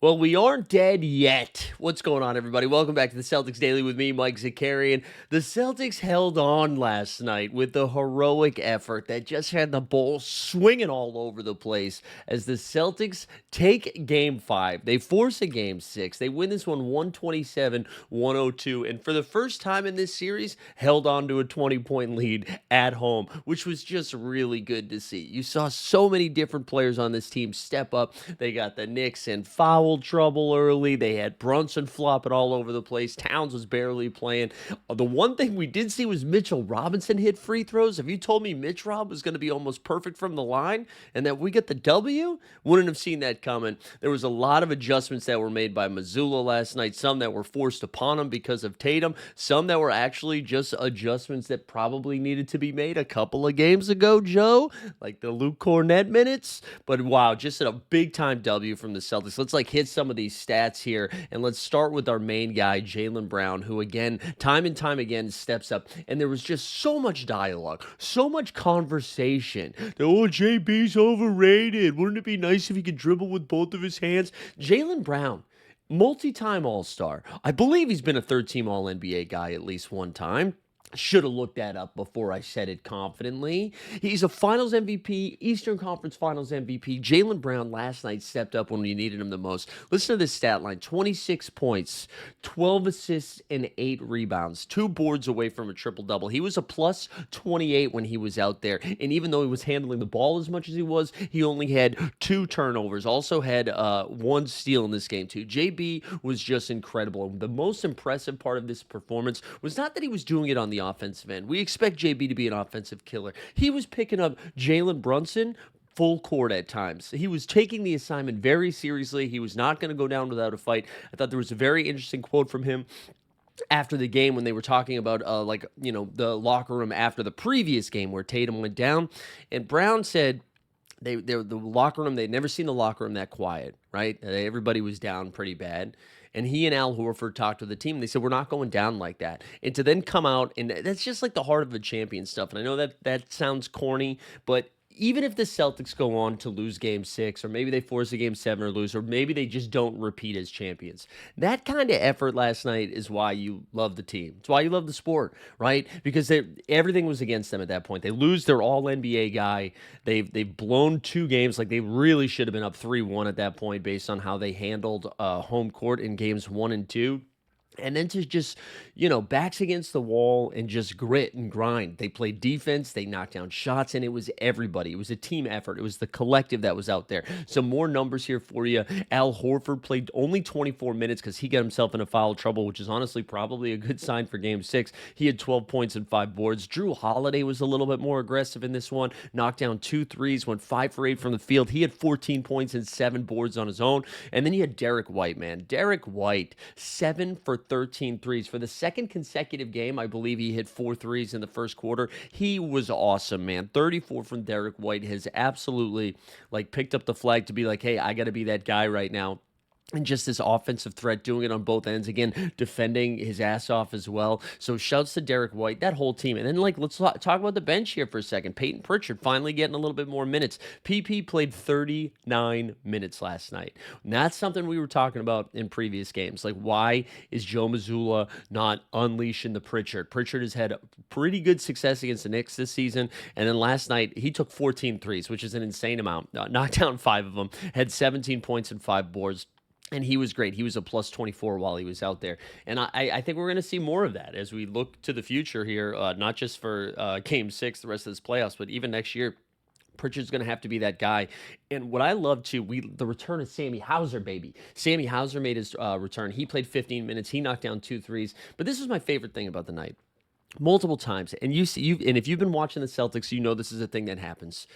Well, we aren't dead yet. What's going on, everybody? Welcome back to the Celtics Daily with me, Mike Zakarian. The Celtics held on last night with a heroic effort that just had the ball swinging all over the place as the Celtics take game five. They force a game six. They win this one 127-102. And for the first time in this series, held on to a 20-point lead at home, which was just really good to see. You saw so many different players on this team step up. They got the Knicks in foul trouble early. They had Brunson flopping all over the place. Towns was barely playing. The one thing we did see was Mitchell Robinson hit free throws. If you told me Mitch Rob was going to be almost perfect from the line and that we get the W, wouldn't have seen that coming. There was a lot of adjustments that were made by Missoula last night, some that were forced upon him because of Tatum, some that were actually just adjustments that probably needed to be made a couple of games ago, Joe, like the Luke Cornett minutes. But wow, just a big time W from the Celtics. Let's hit some of these stats here, and let's start with our main guy, Jaylen Brown, who again, time and time again, steps up. And there was just so much dialogue, so much conversation. Oh, JB's overrated. Wouldn't it be nice if he could dribble with both of his hands? Jaylen Brown, multi-time All-Star. I believe he's been a third-team All-NBA guy at least one time. Should have looked that up before I said it confidently. He's a Finals MVP, Eastern Conference Finals MVP. Jaylen Brown last night stepped up when we needed him the most. Listen to this stat line: 26 points, 12 assists, and 8 rebounds. 2 boards away from a triple-double. He was a plus 28 when he was out there. And even though he was handling the ball as much as he was, he only had 2 turnovers. Also had 1 steal in this game, too. JB was just incredible. And the most impressive part of this performance was not that he was doing it on the offensive end. We expect JB to be an offensive killer. He was picking up Jalen Brunson full court at times. He was taking the assignment very seriously. He was not going to go down without a fight. I thought there was a very interesting quote from him after the game when they were talking about the locker room after the previous game where Tatum went down, and Brown said the locker room, they'd never seen the locker room that quiet, right? Everybody was down pretty bad. And he and Al Horford talked to the team. And they said, we're not going down like that. And to then come out, and that's just like the heart of a champion stuff. And I know that sounds corny, but even if the Celtics go on to lose game 6, or maybe they force a game 7 or lose, or maybe they just don't repeat as champions, that kind of effort last night is why you love the team. It's why you love the sport, right? Because everything was against them at that point. They lose their all-NBA guy. They've blown 2 games. Like, they really should have been up 3-1 at that point based on how they handled home court in games 1 and 2. And then to just, backs against the wall and just grit and grind. They played defense, they knocked down shots, and it was everybody. It was a team effort. It was the collective that was out there. Some more numbers here for you. Al Horford played only 24 minutes because he got himself into foul trouble, which is honestly probably a good sign for game 6. He had 12 points and 5 boards. Drew Holiday was a little bit more aggressive in this one. Knocked down 2 threes, went 5 for 8 from the field. He had 14 points and 7 boards on his own. And then you had Derek White, man. Derek White, 7 for 13 threes. For the second consecutive game, I believe he hit 4 threes in the first quarter. He was awesome, man. 34 from Derek White has absolutely picked up the flag to be like, hey, I got to be that guy right now. And just this offensive threat, doing it on both ends. Again, defending his ass off as well. So shouts to Derek White, that whole team. And then, let's talk about the bench here for a second. Peyton Pritchard finally getting a little bit more minutes. PP played 39 minutes last night. And that's something we were talking about in previous games. Why is Joe Mazzulla not unleashing the Pritchard? Pritchard has had pretty good success against the Knicks this season. And then last night, he took 14 threes, which is an insane amount. Knocked down 5 of them. Had 17 points and 5 boards. And he was great. He was a plus 24 while he was out there. And I think we're going to see more of that as we look to the future here, not just for Game 6, the rest of this playoffs, but even next year. Pritchard's going to have to be that guy. And what I love, too, the return of Sammy Hauser, baby. Sammy Hauser made his return. He played 15 minutes. He knocked down 2 threes. But this was my favorite thing about the night. Multiple times. And and if you've been watching the Celtics, you know this is a thing that happens.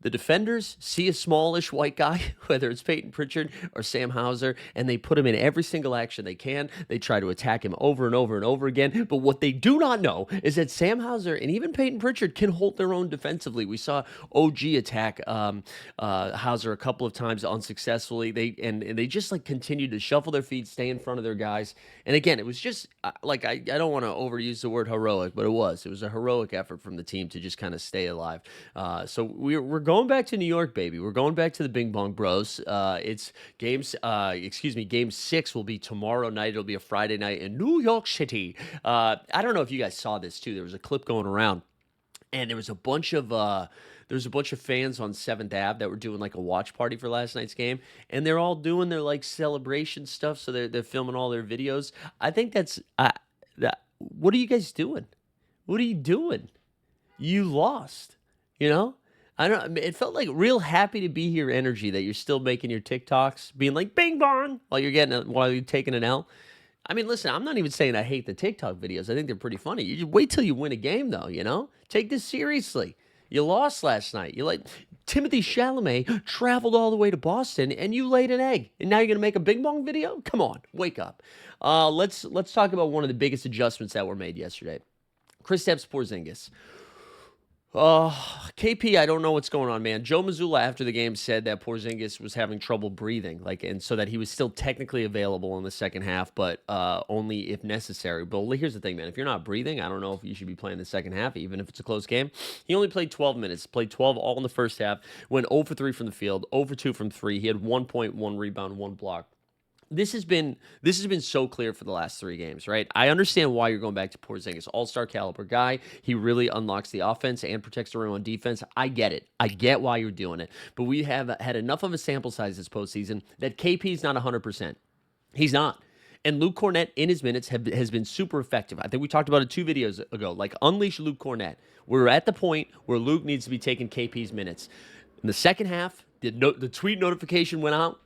The defenders see a smallish white guy, whether it's Peyton Pritchard or Sam Hauser, and they put him in every single action they can. They try to attack him over and over and over again. But what they do not know is that Sam Hauser and even Peyton Pritchard can hold their own defensively. We saw OG attack Hauser a couple of times unsuccessfully. They just continue to shuffle their feet, stay in front of their guys. And again, it was just I don't want to overuse the word heroic, but it was a heroic effort from the team to just kind of stay alive. So we're going going back to New York, baby. We're going back to the Bing Bong Bros. Game 6 will be tomorrow night. It'll be a Friday night in New York City. I don't know if you guys saw this too. There was a clip going around, and there was a bunch of fans on 7th Ave that were doing like a watch party for last night's game, and they're all doing their like celebration stuff. So they're filming all their videos. I think what are you guys doing? What are you doing? You lost. You know, I don't. It felt like real happy to be here energy that you're still making your TikToks, being like Bing Bong while you're taking an L. I mean, listen, I'm not even saying I hate the TikTok videos. I think they're pretty funny. You just wait till you win a game, though. Take this seriously. You lost last night. You like Timothy Chalamet traveled all the way to Boston, and you laid an egg, and now you're gonna make a Bing Bong video? Come on, wake up. Let's talk about one of the biggest adjustments that were made yesterday. Kristaps Porzingis. KP, I don't know what's going on, man. Joe Mazzulla after the game said that Porzingis was having trouble breathing, and so that he was still technically available in the second half, but only if necessary. But here's the thing, man. If you're not breathing, I don't know if you should be playing the second half, even if it's a close game. He only played 12 minutes, played 12 all in the first half, went 0 for 3 from the field, 0 for 2 from 3. He had 1 point, 1 rebound, 1 block. This has been so clear for the last 3 games, right? I understand why you're going back to Porzingis, all-star caliber guy. He really unlocks the offense and protects the rim on defense. I get it. I get why you're doing it. But we have had enough of a sample size this postseason that KP's not 100%. He's not. And Luke Kornet in his minutes has been super effective. I think we talked about it 2 videos ago. Like, unleash Luke Kornet. We're at the point where Luke needs to be taking KP's minutes. In the second half, the tweet notification went out.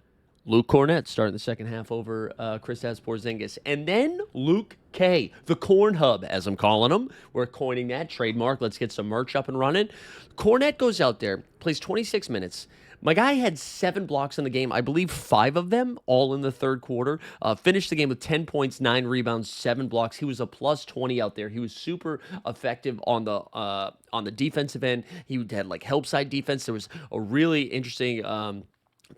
Luke Kornet starting the second half over Kristaps Porzingis. And then Luke K, the Corn Hub, as I'm calling him. We're coining that trademark. Let's get some merch up and running. Kornet goes out there, plays 26 minutes. My guy had 7 blocks in the game. I believe 5 of them all in the third quarter. Finished the game with 10 points, 9 rebounds, 7 blocks. He was a plus 20 out there. He was super effective on the defensive end. He had like help side defense. There was a really interesting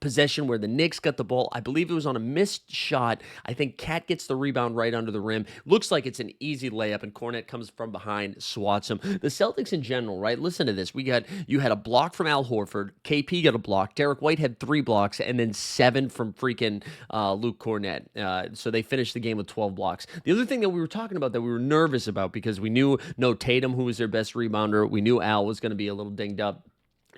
possession where the Knicks got the ball. I believe it was on a missed shot. I think Cat gets the rebound right under the rim. Looks like it's an easy layup, and Kornet comes from behind, swats him. The Celtics in general, right? Listen to this. You had a block from Al Horford. KP got a block. Derek White had 3 blocks, and then 7 from freaking Luke Kornet. So they finished the game with 12 blocks. The other thing that we were talking about that we were nervous about, because we knew no Tatum, who was their best rebounder. We knew Al was going to be a little dinged up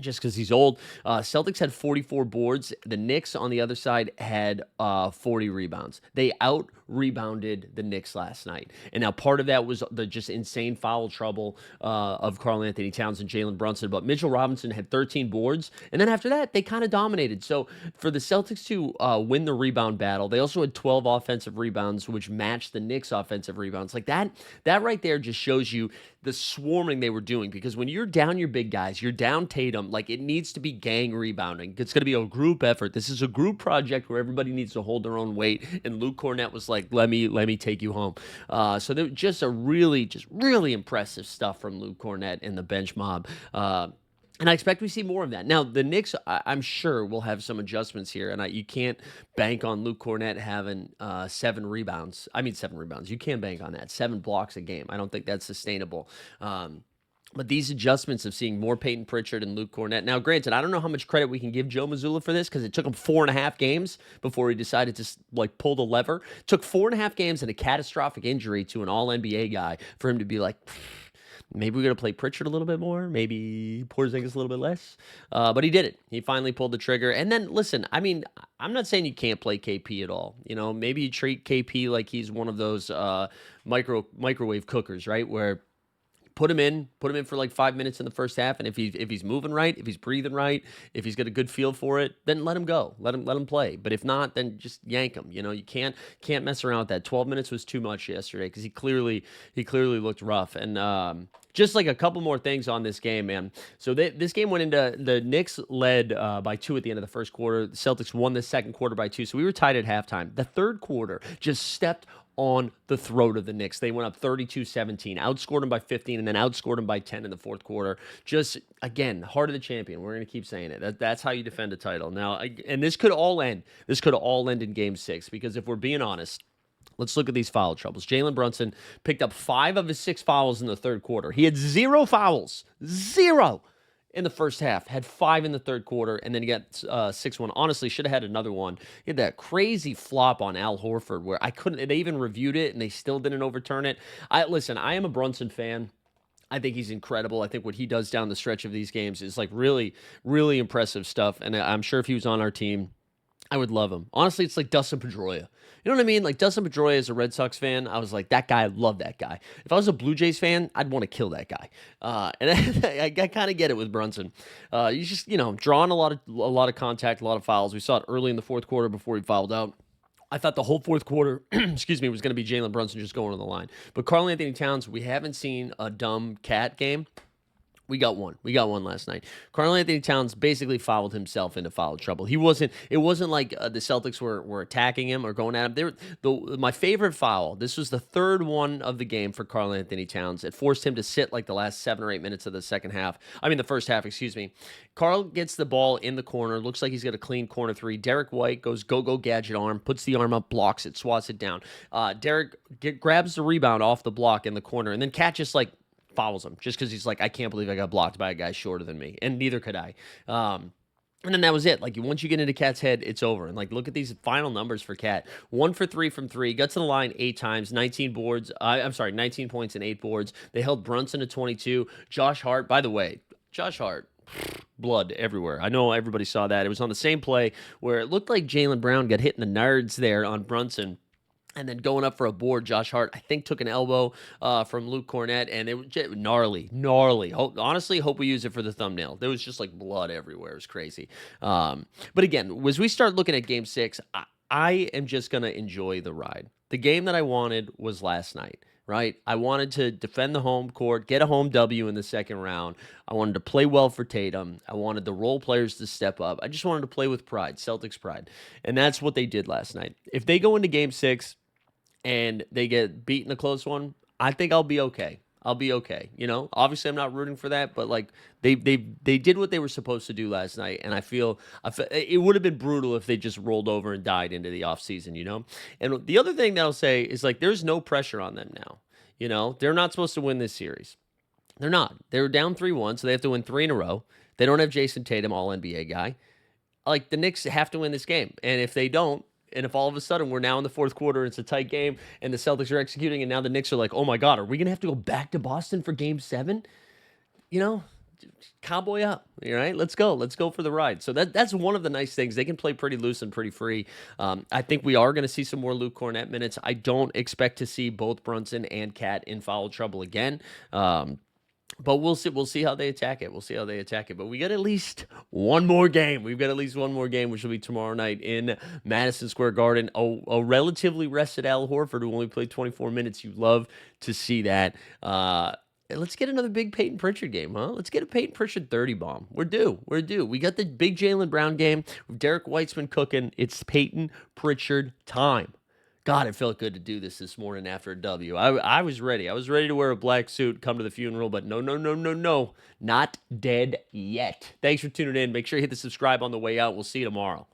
just because he's old. Celtics had 44 boards. The Knicks, on the other side, had 40 rebounds. They out-rebounded the Knicks last night. And now part of that was the just insane foul trouble of Karl-Anthony Towns and Jalen Brunson. But Mitchell Robinson had 13 boards. And then after that, they kind of dominated. So for the Celtics to win the rebound battle, they also had 12 offensive rebounds, which matched the Knicks' offensive rebounds. Like that right there just shows you the swarming they were doing. Because when you're down your big guys, you're down Tatum, like it needs to be gang rebounding. It's going to be a group effort. This is a group project where everybody needs to hold their own weight. And Luke Kornet was like, let me take you home. So there just really impressive stuff from Luke Kornet and the bench mob. And I expect we see more of that. Now, the Knicks, I'm sure, will have some adjustments here. And you can't bank on Luke Kornet having 7 rebounds. I mean, 7 rebounds. You can't bank on that. 7 blocks a game. I don't think that's sustainable. But these adjustments of seeing more Peyton Pritchard and Luke Kornet. Now, granted, I don't know how much credit we can give Joe Mazzulla for this, because it took him 4.5 games before he decided to pull the lever. It took 4.5 games and a catastrophic injury to an All-NBA guy for him to be like, maybe we're going to play Pritchard a little bit more, maybe Porzingis a little bit less. But he did it. He finally pulled the trigger. And then, listen, I mean, I'm not saying you can't play KP at all. Maybe you treat KP like he's one of those microwave cookers, right, where put him in for like 5 minutes in the first half, and if he's moving right, if he's breathing right, if he's got a good feel for it, then let him go. Let him play. But if not, then just yank him. You can't mess around with that. 12 minutes was too much yesterday, because he clearly looked rough. And just like a couple more things on this game, man. So this game went into the Knicks led by 2 at the end of the first quarter. The Celtics won the second quarter by 2, so we were tied at halftime. The third quarter just stepped on the throat of the Knicks. They went up 32-17, outscored them by 15, and then outscored them by 10 in the fourth quarter. Just, again, heart of the champion. We're going to keep saying it. That's how you defend a title. Now, and this could all end. This could all end in Game 6, because if we're being honest, let's look at these foul troubles. Jalen Brunson picked up 5 of his 6 fouls in the third quarter. He had 0 fouls. 0. in the first half, had 5 in the third quarter, and then he got 6-1. Honestly, should have had another one. He had that crazy flop on Al Horford where I couldn't, they even reviewed it and they still didn't overturn it. Listen, I am a Brunson fan. I think he's incredible. I think what he does down the stretch of these games is like really, really impressive stuff. And I'm sure if he was on our team, I would love him. Honestly, it's like Dustin Pedroia. You know what I mean? Like Dustin Pedroia as a Red Sox fan, I was like, that guy, I love that guy. If I was a Blue Jays fan, I'd want to kill that guy. And I kind of get it with Brunson. He's just, drawing a lot of contact, a lot of fouls. We saw it early in the fourth quarter before he fouled out. I thought the whole fourth quarter, excuse me, was going to be Jalen Brunson just going on the line. But Karl-Anthony Towns, we haven't seen a dumb cat game. We got one. We got one last night. Karl-Anthony Towns basically fouled himself into foul trouble. It wasn't like the Celtics were attacking him or going at him. My favorite foul, this was the third one of the game for Karl-Anthony Towns. It forced him to sit like the last 7 or 8 minutes of the first half, excuse me. Karl gets the ball in the corner. Looks like he's got a clean corner three. Derek White goes go gadget arm, puts the arm up, blocks it, swats it down. Derek grabs the rebound off the block in the corner, and then Cat just like fouls him just because he's like, I can't believe I got blocked by a guy shorter than me, and neither could I. And then that was it. Like, once you get into Cat's head, it's over. And like, look at these final numbers for Cat: 1 for 3 from three, got to the line 8 times, 19 boards. 19 points and 8 boards. They held Brunson to 22. Josh Hart, by the way, Josh Hart. Blood everywhere. I know everybody saw that. It was on the same play where it looked like Jaylen Brown got hit in the nards there on Brunson. And then going up for a board, Josh Hart, I think, took an elbow from Luke Cornett, and it was just gnarly. Honestly, hope we use it for the thumbnail. There was just like blood everywhere. It was crazy. But again, as we start looking at Game 6, I am just going to enjoy the ride. The game that I wanted was last night, right? I wanted to defend the home court, get a home W in the second round. I wanted to play well for Tatum. I wanted the role players to step up. I just wanted to play with pride, Celtics pride. And that's what they did last night. If they go into Game 6, and they get beat in a close one, I think I'll be okay. Obviously I'm not rooting for that, but like they did what they were supposed to do last night, and I feel it would have been brutal if they just rolled over and died into the offseason, And the other thing that I'll say is like there's no pressure on them now. They're not supposed to win this series. They're not. They're down 3-1, so they have to win 3 in a row. They don't have Jason Tatum, all NBA guy. Like the Knicks have to win this game, and if they don't, and if all of a sudden we're now in the fourth quarter, it's a tight game, and the Celtics are executing, and now the Knicks are like, oh my God, are we going to have to go back to Boston for Game 7? Cowboy up, all right? Let's go. Let's go for the ride. So that's one of the nice things. They can play pretty loose and pretty free. I think we are going to see some more Luke Cornett minutes. I don't expect to see both Brunson and Cat in foul trouble again. But we'll see. We'll see how they attack it. But we got at least one more game. We've got at least one more game, which will be tomorrow night in Madison Square Garden. A relatively rested Al Horford who only played 24 minutes. You love to see that. Let's get another big Peyton Pritchard game, huh? Let's get a Peyton Pritchard 30 bomb. We're due. We got the big Jaylen Brown game. Derek White's been cooking. It's Peyton Pritchard time. God, it felt good to do this morning after a W. I was ready. I was ready to wear a black suit, come to the funeral, but no. Not dead yet. Thanks for tuning in. Make sure you hit the subscribe on the way out. We'll see you tomorrow.